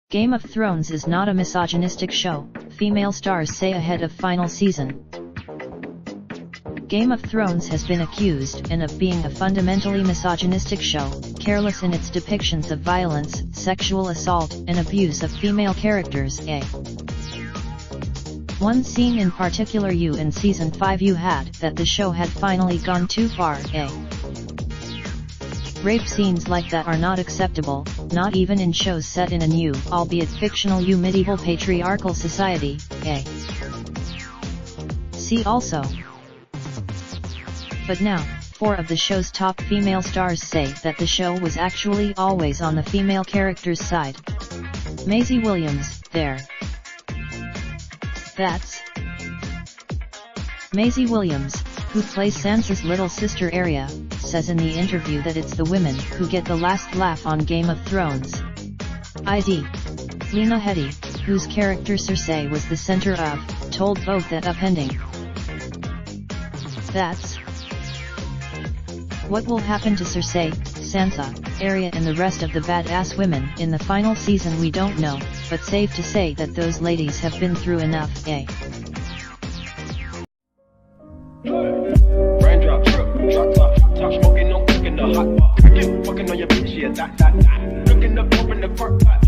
Game of Thrones is not a misogynistic show, female stars say ahead of final season. Game of Thrones has been accused of being a fundamentally misogynistic show, careless in its depictions of violence, sexual assault, and abuse of female characters. One scene in particular in Season 5 had that the show had finally gone too far. Rape scenes like that are not acceptable, not even in shows set in a new, albeit fictional medieval patriarchal society. See also. But now, 4 of the show's top female stars say that the show was actually always on the female character's side. Maisie Williams, there. That's Maisie Williams, who plays Sansa's little sister Arya, says in the interview that it's the women who get the last laugh on Game of Thrones. ID. Lena Headey, whose character Cersei was the center of, told Vogue that upending. That's what will happen to Cersei, Sansa, Arya and the rest of the badass women in the final season we don't know, but safe to say that those ladies have been through enough. Raindrop, drop top smoking, no cooking the hot pot. Fucking on your bitch, yeah, that. Looking up, open the park pot.